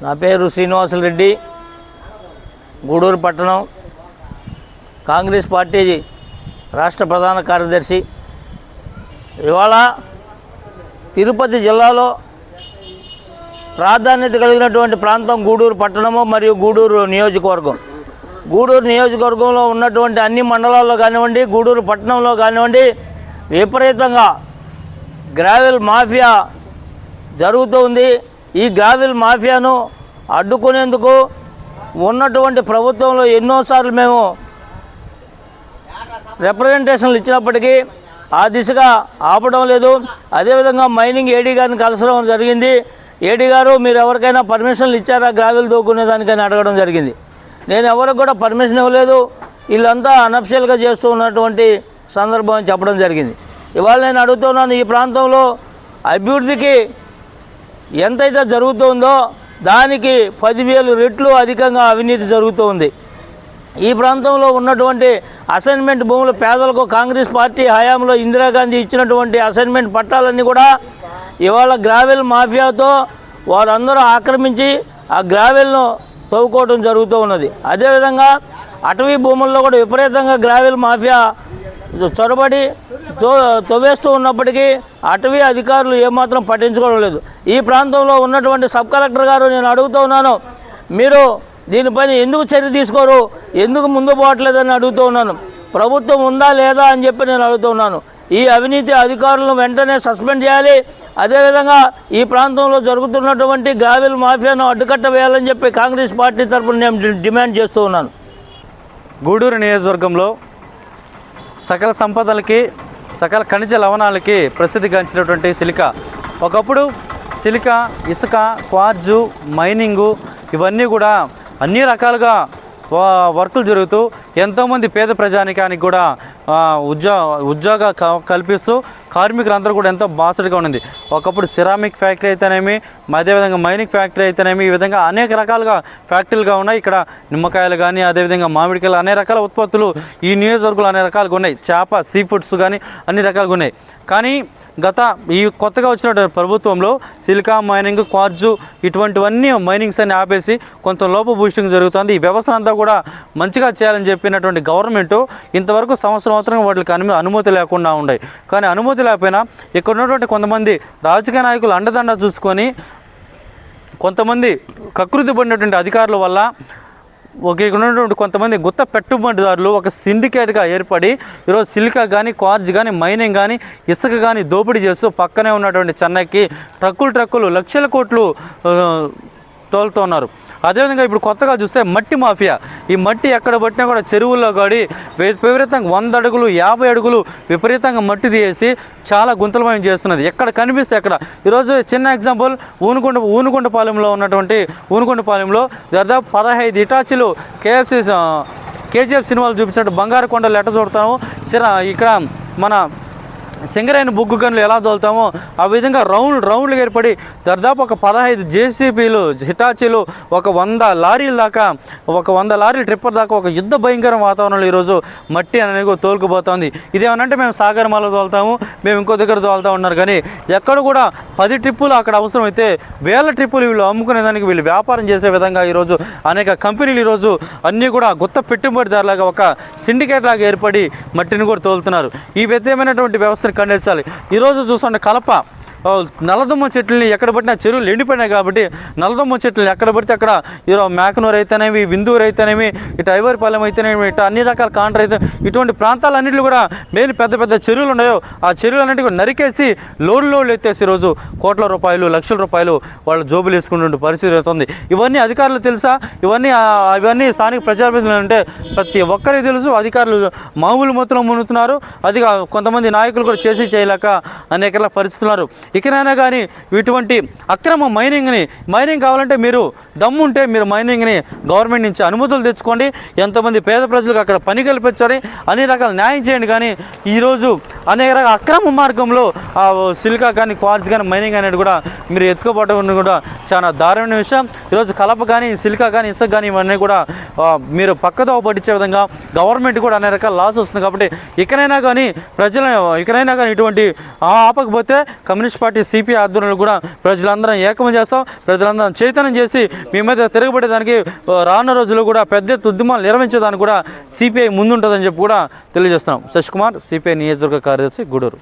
నా పేరు శ్రీనివాసులరెడ్డి, గూడూరు పట్టణం కాంగ్రెస్ పార్టీ రాష్ట్ర ప్రధాన కార్యదర్శి. ఇవాళ తిరుపతి జిల్లాలో ప్రాధాన్యత కలిగినటువంటి ప్రాంతం గూడూరు పట్టణము మరియు గూడూరు నియోజకవర్గం. గూడూరు నియోజకవర్గంలో ఉన్నటువంటి అన్ని మండలాల్లో కానివ్వండి, గూడూరు పట్టణంలో కానివ్వండి, విపరీతంగా గ్రావెల్ మాఫియా జరుగుతూ ఉంది. ఈ గ్రావెల్ మాఫియాను అడ్డుకునేందుకు ఉన్నటువంటి ప్రభుత్వంలో ఎన్నోసార్లు మేము రిప్రజెంటేషన్లు ఇచ్చినప్పటికీ ఆ దిశగా ఆపడం లేదు. అదేవిధంగా మైనింగ్ ఏడీ గారిని కలసడం జరిగింది. ఏడీ గారు, మీరు ఎవరికైనా పర్మిషన్లు ఇచ్చారా గ్రావెల్ దూకునే దానికని అడగడం జరిగింది. నేను ఎవరికి కూడా పర్మిషన్ ఇవ్వలేదు, వీళ్ళంతా అనఫిషియల్గా చేస్తూ ఉన్నటువంటి సందర్భం అని చెప్పడం జరిగింది. ఇవాళ నేను అడుగుతున్నాను, ఈ ప్రాంతంలో అభివృద్ధికి ఎంతైతే జరుగుతుందో దానికి 10,000 రెట్లు అధికంగా అవినీతి జరుగుతూ ఉంది. ఈ ప్రాంతంలో ఉన్నటువంటి అసైన్మెంట్ భూములు పేదలకు కాంగ్రెస్ పార్టీ హయాంలో ఇందిరాగాంధీ ఇచ్చినటువంటి అసైన్మెంట్ పట్టాలన్నీ కూడా ఇవాళ గ్రావెల్ మాఫియాతో వారందరూ ఆక్రమించి ఆ గ్రావెల్ను తవ్వుకోవడం జరుగుతూ ఉన్నది. అదేవిధంగా అటవీ భూముల్లో కూడా విపరీతంగా గ్రావెల్ మాఫియా చొరబడి తవ్వేస్తూ ఉన్నప్పటికీ అటవీ అధికారులు ఏమాత్రం పట్టించుకోవడం లేదు. ఈ ప్రాంతంలో ఉన్నటువంటి సబ్ కలెక్టర్ గారు, నేను అడుగుతూ ఉన్నాను, మీరు దీనిపైన ఎందుకు చర్య తీసుకోరు, ఎందుకు ముందు పోవట్లేదని అడుగుతూ ఉన్నాను. ప్రభుత్వం ఉందా లేదా అని చెప్పి నేను అడుగుతూ ఉన్నాను. ఈ అవినీతి అధికారులను వెంటనే సస్పెండ్ చేయాలి. అదేవిధంగా ఈ ప్రాంతంలో జరుగుతున్నటువంటి గ్రావెల్ మాఫియాను అడ్డుకట్ట వేయాలని చెప్పి కాంగ్రెస్ పార్టీ తరఫున నేను డిమాండ్ చేస్తూ ఉన్నాను. గూడూరు నియోజకవర్గంలో సకల సంపదలకి, సకల ఖనిజ లవణాలకి ప్రసిద్ధిగాంచినటువంటి సిలికా. ఒకప్పుడు సిలికా, ఇసుక, క్వార్జు, మైనింగు ఇవన్నీ కూడా అన్ని రకాలుగా వర్కులు జరుగుతూ ఎంతోమంది పేద ప్రజానికానికి కూడా ఉద్యోగ కల్పిస్తూ కార్మికులందరూ కూడా ఎంతో బాసటగా ఉన్నది. ఒకప్పుడు సిరామిక్ ఫ్యాక్టరీ అయితేనేమి, అదేవిధంగా మైనింగ్ ఫ్యాక్టరీ అయితేనేమి, ఈ విధంగా అనేక రకాలుగా ఫ్యాక్టరీలుగా ఉన్నాయి. ఇక్కడ నిమ్మకాయలు కానీ, అదేవిధంగా మామిడికాయలు, అనేక రకాల ఉత్పత్తులు ఈ నియోజకవర్గంలో అనేక రకాలుగా ఉన్నాయి. చేప, సీ ఫుడ్స్ కానీ అన్ని రకాలుగా ఉన్నాయి. కానీ ఈ కొత్తగా వచ్చిన ప్రభుత్వంలో సిలికా, మైనింగ్, క్వార్జు ఇటువంటివన్నీ మైనింగ్స్ అన్ని ఆపేసి కొంత లోప బూస్టింగ్ జరుగుతుంది. ఈ వ్యవస్థ అంతా కూడా మంచిగా చేయాలని చెప్పినటువంటి గవర్నమెంటు ఇంతవరకు సంవత్సరం వాటికి అనుమతి లేకుండా ఉన్నాయి. కానీ అనుమతి లేకపోయినా ఇక్కడ ఉన్నటువంటి కొంతమంది రాజకీయ నాయకులు అండదండ చూసుకొని కొంతమంది కకృతి పడినటువంటి అధికారుల వల్ల ఇక్కడ ఉన్నటువంటి కొంతమంది గుత్త పెట్టుబడిదారులు ఒక సిండికేట్గా ఏర్పడి ఈరోజు సిలికా కానీ, క్వార్జ్ కానీ, మైనింగ్ కానీ, ఇసుక కానీ దోపిడీ చేస్తూ పక్కనే ఉన్నటువంటి చెన్నైకి ట్రక్కులు లక్షల కోట్లు తోలుతున్నారు. అదేవిధంగా ఇప్పుడు కొత్తగా చూస్తే మట్టి మాఫియా. ఈ మట్టి ఎక్కడ పట్టినా కూడా చెరువుల్లో కాడి విపరీతంగా 100 అడుగులు 50 అడుగులు విపరీతంగా మట్టి తీసేసి చాలా గుంతలమయం చేస్తున్నది. ఎక్కడ కనిపిస్తే అక్కడ. ఈరోజు చిన్న ఎగ్జాంపుల్, ఊనుకొండపాలెంలో ఉన్నటువంటి ఊనుకొండపాలెంలో దాదాపు 15 ఇటాచీలు కేజీఎఫ్ సినిమాలు చూపించినట్టు బంగారు కొండలు ఎట్ట చూడతాము, ఇక్కడ మన సింగరైన బొగ్గు గనులు ఎలా తోలుతామో ఆ విధంగా రౌండ్లు ఏర్పడి దాదాపు ఒక 15 జేసీబీలు, హిటాచీలు, ఒక 100 లారీల దాకా, ఒక 100 లారీల ట్రిప్పర్ దాకా ఒక యుద్ధ భయంకర వాతావరణంలో ఈరోజు మట్టి అనేది తోలుకుపోతుంది. ఇదేమనంటే మేము సాగరమాల తోలుతాము, మేము ఇంకో దగ్గర తోలుతా ఉన్నారు. కానీ ఎక్కడ కూడా 10 ట్రిప్పులు అక్కడ అవసరమైతే 1000 ట్రిప్పులు వీళ్ళు అమ్ముకునేదానికి వీళ్ళు వ్యాపారం చేసే విధంగా ఈరోజు అనేక కంపెనీలు ఈరోజు అన్నీ కూడా గుత్త పెట్టుబడిదారులాగా ఒక సిండికేట్ లాగా ఏర్పడి మట్టిని కూడా తోలుతున్నారు. ఈ విధమైనటువంటి వ్యవస్థ ఖండించాలి. ఈరోజు చూస్తుంటే కలప, నల్లదొమ్మ చెట్లని ఎక్కడ పట్టినా చెరువులు ఎండిపోయినాయి కాబట్టి నల్లదొమ్మ చెట్లను ఎక్కడ పడితే అక్కడ ఈరోజు మేకనూరు అయితేనేమి, విందూరు అయితేనేమి, ఇటు ఐవరిపాలెం అయితేనేమి, ఇటు అన్ని రకాల కాంట్రా అయితే ఇటువంటి ప్రాంతాలన్నింటిలో కూడా మెయిన్ పెద్ద చెరువులు ఉన్నాయో ఆ చెరువులన్నింటి కూడా నరికేసి లోడ్లు ఎత్తేసి ఈరోజు కోట్ల రూపాయలు, లక్షల రూపాయలు వాళ్ళు జోబులు వేసుకునే పరిస్థితి అవుతుంది. ఇవన్నీ అధికారులు తెలుసా? ఇవన్నీ స్థానిక ప్రజాప్రతినిధులు అంటే ప్రతి ఒక్కరికి తెలుసు. అధికారులు మామూలు మొత్తంలో మునుగుతున్నారు. అది కొంతమంది నాయకులు కూడా చేయలేక అనేక పరిస్థితున్నారు. ఇకనైనా కానీ ఇటువంటి అక్రమ మైనింగ్ కావాలంటే మీరు దమ్ముంటే మీరు మైనింగ్ని గవర్నమెంట్ నుంచి అనుమతులు తెచ్చుకోండి. ఎంతోమంది పేద ప్రజలకు అక్కడ పని కల్పించండి, అన్ని రకాల న్యాయం చేయండి. కానీ ఈరోజు అనేక రకాల అక్రమ మార్గంలో సిలికా కానీ, క్వార్జ్ కానీ, మైనింగ్ అనేది కూడా మీరు ఎత్తుకోవడం కూడా చాలా దారుణమైన విషయం. ఈరోజు కలప కానీ, సిలికా కానీ, ఇసుక కానీ ఇవన్నీ కూడా మీరు పక్కదోవ పట్టించే విధంగా గవర్నమెంట్ కూడా అనేక రకాల లాస్ వస్తుంది. కాబట్టి ఇకనైనా కానీ ఇటువంటి ఆపకపోతే కమ్యూనిస్ట్ పార్టీ సిపిఐ ఆధ్వర్యంలో కూడా ప్రజలందరం ఏకం చేస్తాం. ప్రజలందరం చైతన్యం చేసి మీ మీద తిరగబడేదానికి రానున్న రోజుల్లో కూడా పెద్ద ఎత్తున ఉద్యమాలు నిర్వహించేదానికి కూడా సిపిఐ ముందుంటుందని చెప్పి కూడా తెలియజేస్తున్నాం. శశికుమార్, సిపిఐ నియోజకవర్గ కార్యదర్శి, గూడూరు.